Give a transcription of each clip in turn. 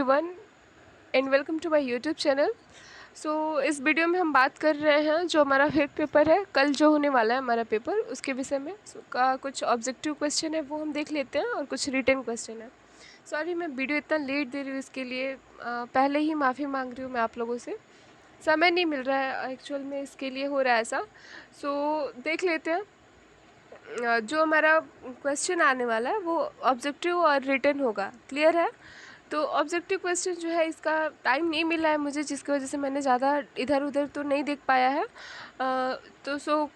Everyone and welcome to my YouTube channel. इस video में हम बात कर रहे हैं जो हमारा फेक पेपर है, कल जो होने वाला है हमारा पेपर, उसके विषय में का कुछ ऑब्जेक्टिव क्वेश्चन है वो हम देख लेते हैं और कुछ रिटन क्वेश्चन है। सॉरी मैं वीडियो इतना लेट दे रही हूँ, इसके लिए पहले ही माफ़ी मांग रही हूँ मैं आप लोगों से। समय नहीं मिल रहा है एक्चुअल में, इसके लिए हो रहा है ऐसा। देख लेते हैं। जो हमारा क्वेश्चन आने वाला है वो ऑब्जेक्टिव और रिटन होगा, क्लियर है। तो ऑब्जेक्टिव क्वेश्चन जो है, इसका टाइम नहीं मिला है मुझे, जिसकी वजह से मैंने ज़्यादा इधर उधर तो नहीं देख पाया है।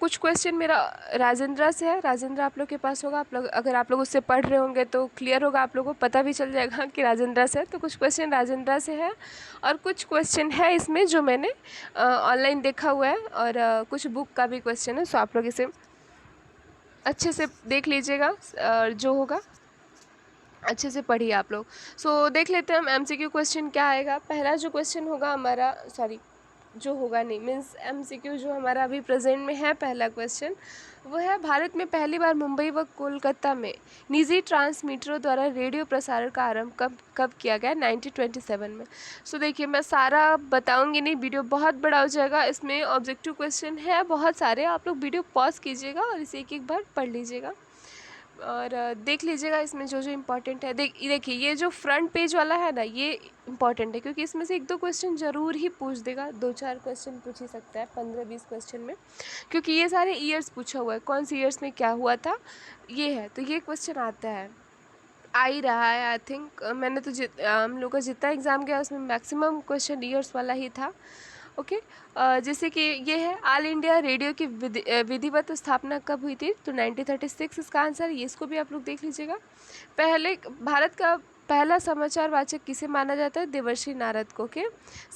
कुछ क्वेश्चन मेरा राजेंद्रा से है। राजेंद्रा आप लोग के पास होगा, आप लोग अगर आप लोग उससे पढ़ रहे होंगे तो क्लियर होगा, आप लोगों को पता भी चल जाएगा कि राजेंद्रा से है। तो कुछ क्वेश्चन राजेंद्रा से है और कुछ क्वेश्चन है इसमें जो मैंने ऑनलाइन देखा हुआ है, और कुछ बुक का भी क्वेश्चन है। सो आप लोग इसे अच्छे से देख लीजिएगा, जो होगा अच्छे से पढ़िए आप लोग। देख लेते हैं हम एमसीक्यू क्वेश्चन क्या आएगा। पहला जो क्वेश्चन होगा हमारा, सॉरी जो होगा नहीं मीन्स एमसीक्यू जो हमारा अभी प्रेजेंट में है, पहला क्वेश्चन वो है, भारत में पहली बार मुंबई व कोलकाता में निजी ट्रांसमीटरों द्वारा रेडियो प्रसारण का आरंभ कब कब किया गया? 1927 में। देखिए मैं सारा बताऊंगी नहीं, वीडियो बहुत बड़ा हो जाएगा। इसमें ऑब्जेक्टिव क्वेश्चन है बहुत सारे, आप लोग वीडियो पॉज कीजिएगा और इसे एक एक बार पढ़ लीजिएगा और देख लीजिएगा इसमें जो जो इम्पोर्टेंट है। देखिए ये जो फ्रंट पेज वाला है ना, ये इम्पॉर्टेंट है क्योंकि इसमें से एक दो क्वेश्चन ज़रूर ही पूछ देगा, दो चार क्वेश्चन पूछ ही सकता है 15-20 क्वेश्चन में, क्योंकि ये सारे ईयर्स पूछा हुआ है, कौन सी ईयर्स में क्या हुआ था ये है। तो ये क्वेश्चन आता है, आ ही रहा है आई थिंक। मैंने तो हम लोग का जितना एग्ज़ाम गया उसमें मैक्सिमम क्वेश्चन ईयर्स वाला ही था। ओके। जैसे कि ये है, ऑल इंडिया रेडियो की विधिवत स्थापना कब हुई थी? तो 1936 इसका आंसर। ये इसको भी आप लोग देख लीजिएगा। पहले भारत का पहला समाचार वाचक किसे माना जाता है? देवर्षि नारद को। के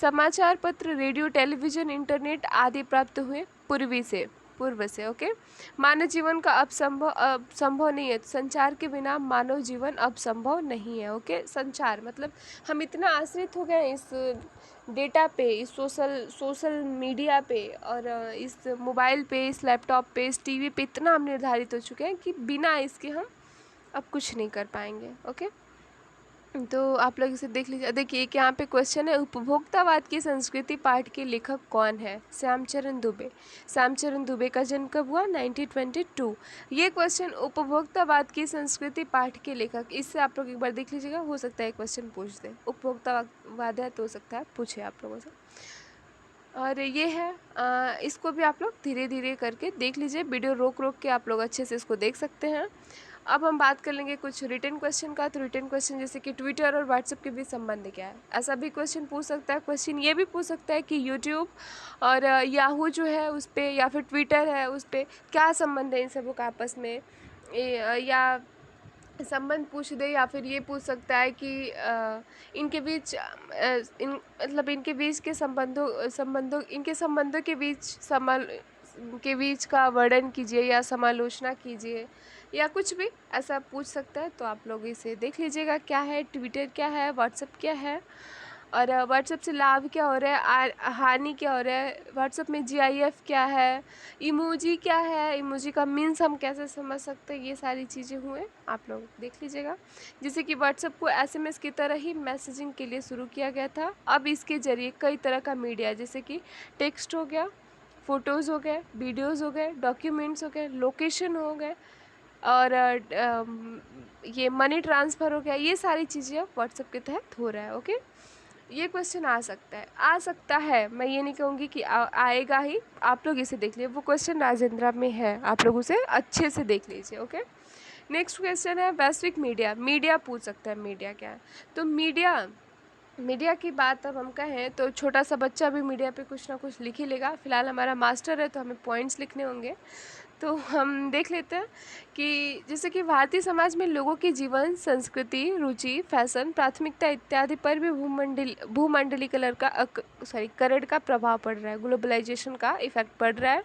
समाचार पत्र, रेडियो, टेलीविज़न, इंटरनेट आदि प्राप्त हुए पूर्व से। ओके। मानव जीवन का अब संभव नहीं है, संचार के बिना मानव जीवन अब संभव नहीं है। ओके। संचार मतलब हम इतना आश्रित हो गए हैं इस डेटा पे, इस सोशल मीडिया पे और इस मोबाइल पे, इस लैपटॉप पे, इस टीवी पे इतना हम निर्धारित हो चुके हैं कि बिना इसके हम अब कुछ नहीं कर पाएंगे। ओके। तो आप लोग इसे देख लीजिए। देखिए एक यहाँ पे क्वेश्चन है, उपभोक्तावाद की संस्कृति पाठ के लेखक कौन है? श्यामचरण दुबे। श्यामचरण दुबे का जन्म कब हुआ? 1922। ये क्वेश्चन उपभोक्तावाद की संस्कृति पाठ के लेखक, इससे आप लोग एक बार देख लीजिएगा, हो सकता है क्वेश्चन पूछ दे। उपभोक्तावाद है तो हो सकता है पूछे आप लोगों से। और ये है, इसको भी आप लोग धीरे धीरे करके देख लीजिए, वीडियो रोक रोक के आप लोग अच्छे से इसको देख सकते हैं। अब हम बात कर लेंगे कुछ रिटन क्वेश्चन का। तो रिटन क्वेश्चन जैसे कि ट्विटर और व्हाट्सएप के बीच संबंध क्या है, ऐसा भी क्वेश्चन पूछ सकता है। क्वेश्चन ये भी पूछ सकता है कि यूट्यूब और याहू जो है उस पर, या फिर ट्विटर है उस पर क्या संबंध है इन सबों का आपस में, या संबंध पूछ दे, या फिर ये पूछ सकता है कि इनके बीच इनके बीच के इनके संबंधों के बीच का वर्णन कीजिए या समालोचना कीजिए, या कुछ भी ऐसा पूछ सकता है। तो आप लोग इसे देख लीजिएगा, क्या है ट्विटर, क्या है व्हाट्सएप, क्या है, और व्हाट्सएप से लाभ क्या हो रहा है, हानि क्या हो रहा है, व्हाट्सएप में जीआईएफ क्या है, इमोजी क्या है, इमोजी का मीन्स हम कैसे समझ सकते हैं, ये सारी चीज़ें हुए आप लोग देख लीजिएगा। जैसे कि व्हाट्सएप को एसएमएस की तरह ही मैसेजिंग के लिए शुरू किया गया था, अब इसके जरिए कई तरह का मीडिया, जैसे कि टेक्स्ट हो गया, फ़ोटोज़ हो गए, वीडियोज़ हो गए, डॉक्यूमेंट्स हो गए, लोकेशन हो गए, और ये मनी ट्रांसफ़र हो गया, ये सारी चीज़ें अब व्हाट्सएप के तहत हो रहा है। ओके। ये क्वेश्चन आ सकता है, मैं ये नहीं कहूँगी कि आएगा ही। आप लोग इसे देख लीजिए, वो क्वेश्चन राजेंद्रा में है, आप लोग उसे अच्छे से देख लीजिए। ओके। नेक्स्ट क्वेश्चन है, वैश्विक मीडिया पूछ सकता है, मीडिया क्या है? तो मीडिया की बात अब हम कहें तो छोटा सा बच्चा भी मीडिया पे कुछ ना कुछ लिख ही लेगा। फिलहाल हमारा मास्टर है तो हमें पॉइंट्स लिखने होंगे। तो हम देख लेते हैं कि जैसे कि भारतीय समाज में लोगों की जीवन, संस्कृति, रुचि, फैशन, प्राथमिकता इत्यादि पर भी करण का प्रभाव पड़ रहा है, ग्लोबलाइजेशन का इफेक्ट पड़ रहा है।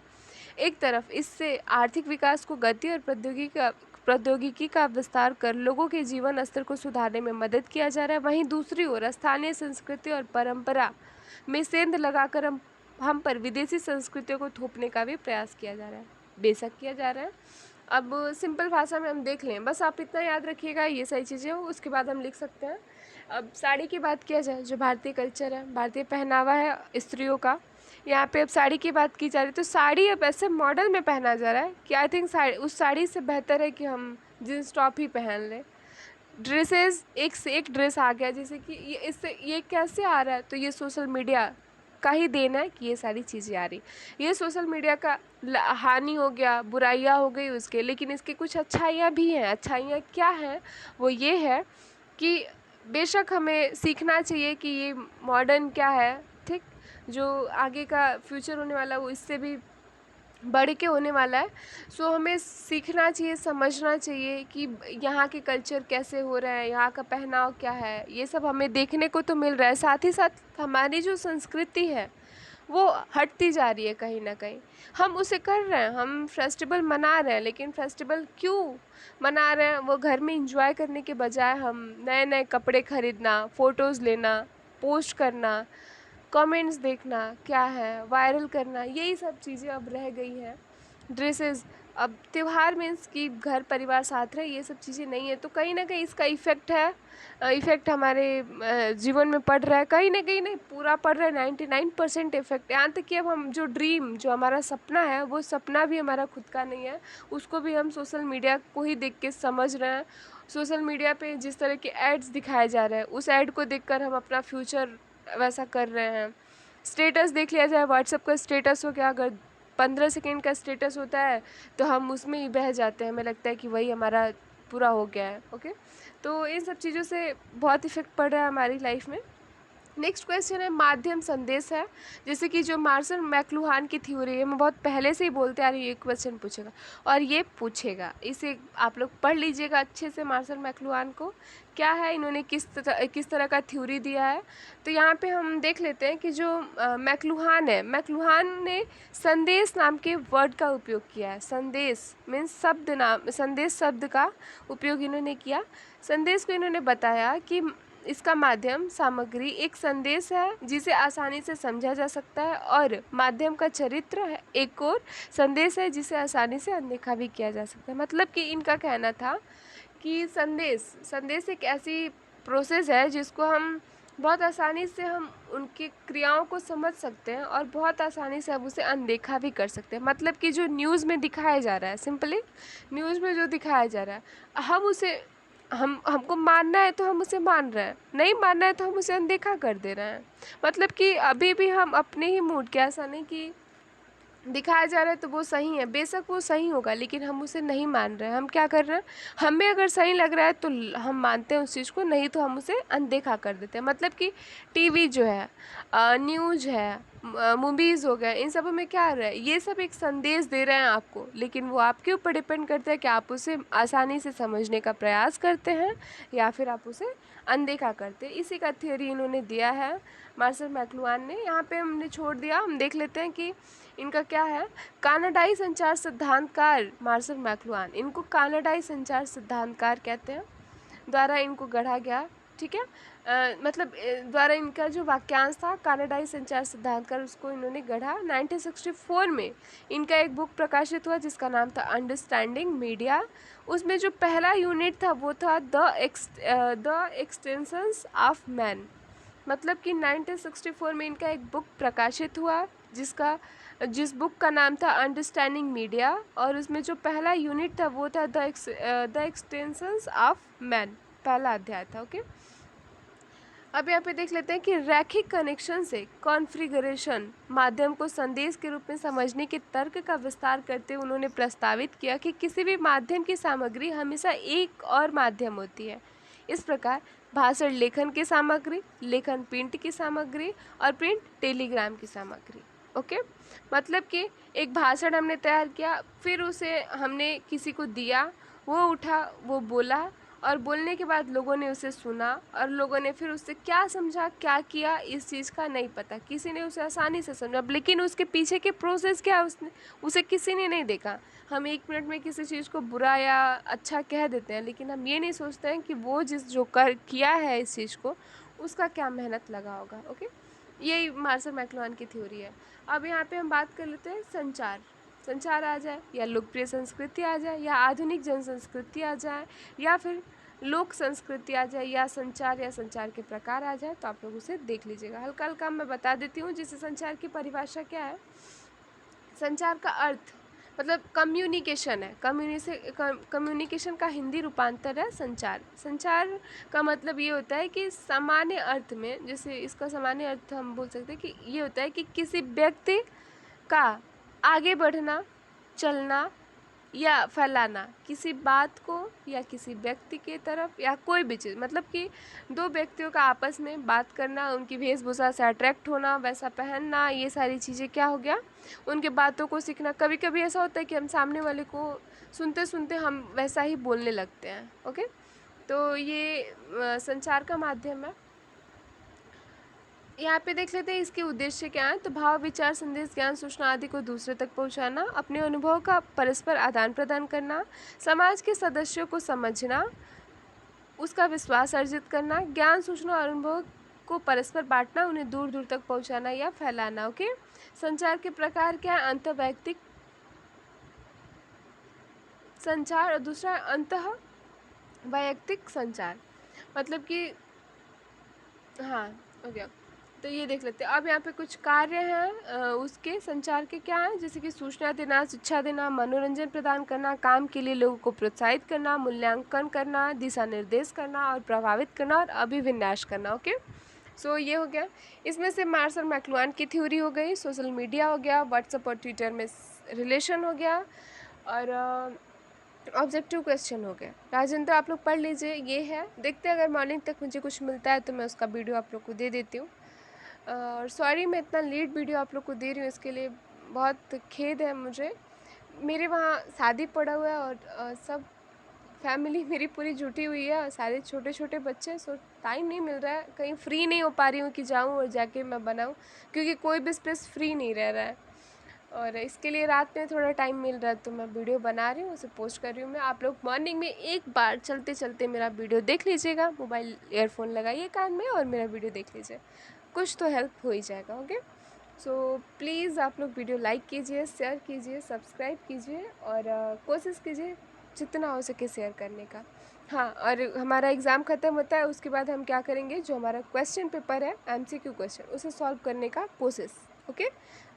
एक तरफ इससे आर्थिक विकास को गति और प्रौद्योगिकी का विस्तार कर लोगों के जीवन स्तर को सुधारने में मदद किया जा रहा है, वहीं दूसरी ओर स्थानीय संस्कृति और परंपरा में सेंध लगाकर हम पर विदेशी संस्कृतियों को थोपने का भी प्रयास किया जा रहा है, बेशक किया जा रहा है। अब सिंपल भाषा में हम देख लें, बस आप इतना याद रखिएगा, ये सारी चीज़ें हो, उसके बाद हम लिख सकते हैं अब साड़ी की बात किया जाए, जो भारतीय कल्चर है, भारतीय पहनावा है स्त्रियों का, यहाँ पे अब साड़ी की बात की जा रही है, तो साड़ी अब ऐसे मॉडल में पहना जा रहा है कि आई थिंक साड़ी, उस साड़ी से बेहतर है कि हम जींस टॉप ही पहन लें। ड्रेसेस एक से एक ड्रेस आ गया, जैसे कि ये कैसे आ रहा है, तो ये सोशल मीडिया का ही देन है कि ये सारी चीज़ें आ रही। ये सोशल मीडिया का हानि हो गया, बुराइयाँ हो गई उसके, लेकिन इसके कुछ अच्छाइयाँ भी हैं। अच्छाइयाँ क्या हैं, वो ये है कि बेशक हमें सीखना चाहिए कि ये मॉडर्न क्या है, ठीक, जो आगे का फ्यूचर होने वाला है वो इससे भी बढ़ के होने वाला है। सो हमें सीखना चाहिए, समझना चाहिए कि यहाँ के कल्चर कैसे हो रहे हैं, यहाँ का पहनाव क्या है, ये सब हमें देखने को तो मिल रहा है। साथ ही साथ हमारी जो संस्कृति है वो हटती जा रही है कहीं ना कहीं। हम उसे कर रहे हैं, हम फेस्टिवल मना रहे हैं, लेकिन फेस्टिवल क्यों मना रहे हैं, वो घर में इंजॉय करने के बजाय हम नए नए कपड़े खरीदना, फ़ोटोज़ लेना, पोस्ट करना, कमेंट्स देखना, क्या है वायरल करना, यही सब चीज़ें अब रह गई हैं। ड्रेसेस, अब त्यौहार मीन्स कि घर परिवार साथ रहे, ये सब चीज़ें नहीं है, तो कहीं ना कहीं इसका इफ़ेक्ट है। इफ़ेक्ट हमारे जीवन में पड़ रहा है, कहीं ना कहीं नहीं, पूरा पड़ रहा है, 99% इफ़ेक्ट। यहाँ तक कि अब हम जो ड्रीम, जो हमारा सपना है, वो सपना भी हमारा खुद का नहीं है, उसको भी हम सोशल मीडिया को ही देख के समझ रहे हैं। सोशल मीडिया पे जिस तरह के एड्स दिखाए जा रहे हैं, उस ऐड को देखकर हम अपना फ्यूचर वैसा कर रहे हैं। स्टेटस देख लिया जाए, व्हाट्सएप का स्टेटस हो गया, अगर 15 सेकेंड का स्टेटस होता है तो हम उसमें ही बह जाते हैं, हमें लगता है कि वही हमारा पूरा हो गया है। ओके, तो इन सब चीज़ों से बहुत इफ़ेक्ट पड़ रहा है हमारी लाइफ में। नेक्स्ट क्वेश्चन है माध्यम संदेश है, जैसे कि जो मार्शल मैक्लुहान की थ्योरी है, मैं बहुत पहले से ही बोलते आ रही हूँ ये क्वेश्चन पूछेगा और ये पूछेगा, इसे आप लोग पढ़ लीजिएगा अच्छे से। मार्शल मैक्लुहान को क्या है, इन्होंने किस तरह का थ्योरी दिया है, तो यहाँ पे हम देख लेते हैं कि जो मैक्लुहान है, मैक्लुहान ने संदेश नाम के वर्ड का उपयोग किया है। संदेश मीन्स शब्द, नाम संदेश शब्द का उपयोग इन्होंने किया। संदेश को इन्होंने बताया कि इसका माध्यम सामग्री एक संदेश है जिसे आसानी से समझा जा सकता है, और माध्यम का चरित्र है एक और संदेश है जिसे आसानी से अनदेखा भी किया जा सकता है। मतलब कि इनका कहना था कि संदेश एक ऐसी प्रोसेस है जिसको हम बहुत आसानी से हम उनकी क्रियाओं को समझ सकते हैं और बहुत आसानी से हम उसे अनदेखा भी कर सकते हैं। मतलब कि जो न्यूज़ में दिखाया जा रहा है, सिंपली न्यूज़ में जो दिखाया जा रहा है, हम उसे हमको मानना है तो हम उसे मान रहे हैं, नहीं मानना है तो हम उसे अनदेखा कर दे रहे हैं। मतलब कि अभी भी हम अपने ही मूड के, ऐसा नहीं कि दिखाया जा रहा है तो वो सही है, बेशक वो सही होगा, लेकिन हम उसे नहीं मान रहे हैं। हम क्या कर रहे हैं, हमें अगर सही लग रहा है तो हम मानते हैं उस चीज़ को, नहीं तो हम उसे अनदेखा कर देते हैं। मतलब कि टीवी जो है, न्यूज़ है, मूवीज़ हो गए, इन सब में क्या आ रहा है, ये सब एक संदेश दे रहे हैं आपको, लेकिन वो आपके ऊपर डिपेंड करता है कि आप उसे आसानी से समझने का प्रयास करते हैं या फिर आप उसे अनदेखा करते हैं। इसी का थ्योरी इन्होंने दिया है मार्शल मैक्लुहान ने। यहाँ पे हमने छोड़ दिया, हम देख लेते हैं कि इनका क्या है। कनाडाई संचार सिद्धांतकार मार्शल मैक्लुहान, इनको कनाडाई संचार सिद्धांतकार कहते हैं, द्वारा इनको गढ़ा गया, ठीक है। मतलब द्वारा इनका जो वाक्यांश था कनाडाई संचार सिद्धांतकार, उसको इन्होंने गढ़ा। 1964 में इनका एक बुक प्रकाशित हुआ जिसका नाम था अंडरस्टैंडिंग मीडिया। उसमें जो पहला यूनिट था वो था द एक्सटेंशंस ऑफ मैन। मतलब कि 1964 में इनका एक बुक प्रकाशित हुआ जिस बुक का नाम था अंडरस्टैंडिंग मीडिया, और उसमें जो पहला यूनिट था वो था द एक्सटेंशंस ऑफ मैन, पहला अध्याय था। ओके, अब यहाँ पे देख लेते हैं कि रैखिक कनेक्शन से कॉन्फ़िगरेशन माध्यम को संदेश के रूप में समझने के तर्क का विस्तार करते हुए उन्होंने प्रस्तावित किया कि किसी भी माध्यम की सामग्री हमेशा एक और माध्यम होती है। इस प्रकार भाषण लेखन की सामग्री, लेखन प्रिंट की सामग्री और प्रिंट टेलीग्राम की सामग्री। ओके, मतलब कि एक भाषण हमने तैयार किया, फिर उसे हमने किसी को दिया, वो उठा, वो बोला, और बोलने के बाद लोगों ने उसे सुना और लोगों ने फिर उससे क्या समझा, क्या किया, इस चीज़ का नहीं पता। किसी ने उसे आसानी से समझा, लेकिन उसके पीछे के प्रोसेस क्या उसे किसी ने नहीं देखा। हम 1 मिनट में किसी चीज़ को बुरा या अच्छा कह देते हैं, लेकिन हम ये नहीं सोचते हैं कि वो जो किया है इस चीज़ को, उसका क्या मेहनत लगा होगा। ओके, यही मार्शल मैक्लुहान की थ्योरी है। अब यहाँ पे हम बात कर लेते हैं संचार आ जाए, या लोकप्रिय संस्कृति आ जाए, या आधुनिक जन संस्कृति आ जाए, या फिर लोक संस्कृति आ जाए या संचार के प्रकार आ जाए तो आप लोग उसे देख लीजिएगा। हल्का हल्का मैं बता देती हूँ। जैसे संचार की परिभाषा क्या है, संचार का अर्थ मतलब कम्युनिकेशन है। कम्युनिकेशन का हिंदी रूपांतर है संचार। संचार का मतलब ये होता है कि सामान्य अर्थ में, जैसे इसका सामान्य अर्थ हम बोल सकते हैं कि ये होता है कि किसी व्यक्ति का आगे बढ़ना, चलना या फैलाना, किसी बात को या किसी व्यक्ति के तरफ या कोई भी चीज़, मतलब कि दो व्यक्तियों का आपस में बात करना, उनकी वेशभूषा से अट्रैक्ट होना, वैसा पहनना, ये सारी चीज़ें क्या हो गया, उनके बातों को सीखना। कभी कभी ऐसा होता है कि हम सामने वाले को सुनते सुनते हम वैसा ही बोलने लगते हैं। ओके, तो ये संचार का माध्यम है। यहाँ पे देख लेते हैं इसके उद्देश्य क्या है। तो भाव, विचार, संदेश, ज्ञान, सूचना आदि को दूसरे तक पहुँचाना, अपने अनुभव का परस्पर आदान प्रदान करना, समाज के सदस्यों को समझना, उसका विश्वास अर्जित करना, ज्ञान, सूचना और अनुभव को परस्पर बांटना, उन्हें दूर दूर तक पहुँचाना या फैलाना। ओके, संचार के प्रकार क्या है, अंतर्वैयक्तिक संचार और दूसरा अंतः वैयक्तिक संचार, मतलब कि हाँ हो गया। तो ये देख लेते हैं। अब यहाँ पे कुछ कार्य हैं उसके संचार के क्या हैं, जैसे कि सूचना देना, शिक्षा देना, मनोरंजन प्रदान करना, काम के लिए लोगों को प्रोत्साहित करना, मूल्यांकन करना, दिशा निर्देश करना और प्रभावित करना और अभिविन्यास करना। ओके, सो ये हो गया। इसमें से मार्शल मैक्लुहान की थ्योरी हो गई, सोशल मीडिया हो गया, व्हाट्सएप और ट्विटर में रिलेशन हो गया, और ऑब्जेक्टिव क्वेश्चन हो गया। राजेंद्र आप लोग पढ़ लीजिए, ये है। देखते हैं अगर मॉर्निंग तक मुझे कुछ मिलता है तो मैं उसका वीडियो आप लोग को दे देती हूँ। और सॉरी मैं इतना लेट वीडियो आप लोग को दे रही हूँ, इसके लिए बहुत खेद है मुझे। मेरे वहाँ शादी पड़ा हुआ है और सब फैमिली मेरी पूरी जुटी हुई है और सारे छोटे छोटे बच्चे, सो टाइम नहीं मिल रहा है, कहीं फ्री नहीं हो पा रही हूँ कि जाऊँ और जाके मैं बनाऊँ, क्योंकि कोई भी स्पेस फ्री नहीं रह रहा है। और इसके लिए रात में थोड़ा टाइम मिल रहा है तो मैं वीडियो बना रही हूँ, उसे पोस्ट कर रही हूँ मैं। आप लोग मॉर्निंग में एक बार चलते चलते मेरा वीडियो देख लीजिएगा, मोबाइल ईयरफोन लगाइए कान में और मेरा वीडियो देख लीजिए, कुछ तो हेल्प हो ही जाएगा। ओके, सो प्लीज़ आप लोग वीडियो लाइक कीजिए, शेयर कीजिए, सब्सक्राइब कीजिए और कोशिश कीजिए जितना हो सके शेयर करने का। हाँ, और हमारा एग्ज़ाम ख़त्म होता है उसके बाद हम क्या करेंगे, जो हमारा क्वेश्चन पेपर है MCQ क्वेश्चन, उसे सॉल्व करने का कोशिश। ओके,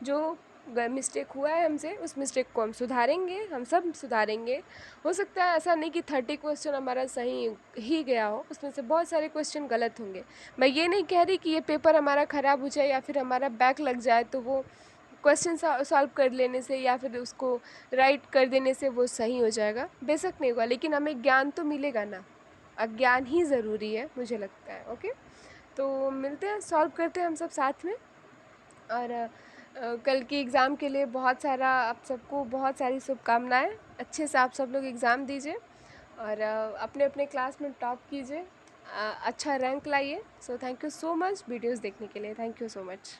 जो मिस्टेक हुआ है हमसे उस मिस्टेक को हम सुधारेंगे, हम सब सुधारेंगे। हो सकता है ऐसा नहीं कि 30 क्वेश्चन हमारा सही ही गया हो, उसमें से बहुत सारे क्वेश्चन गलत होंगे। मैं ये नहीं कह रही कि ये पेपर हमारा ख़राब हो जाए या फिर हमारा बैक लग जाए तो वो क्वेश्चन सॉल्व कर लेने से या फिर उसको राइट कर देने से वो सही हो जाएगा, बेशक नहीं होगा, लेकिन हमें ज्ञान तो मिलेगा ना। अज्ञान ही ज़रूरी है मुझे लगता है। ओके, तो मिलते हैं, सॉल्व करते हैं हम सब साथ में। और कल की एग्ज़ाम के लिए बहुत सारा आप सबको बहुत सारी शुभकामनाएं। अच्छे से आप सब लोग एग्ज़ाम दीजिए और अपने अपने क्लास में टॉप कीजिए, अच्छा रैंक लाइए। So thank you so much videos देखने के लिए, थैंक यू सो मच।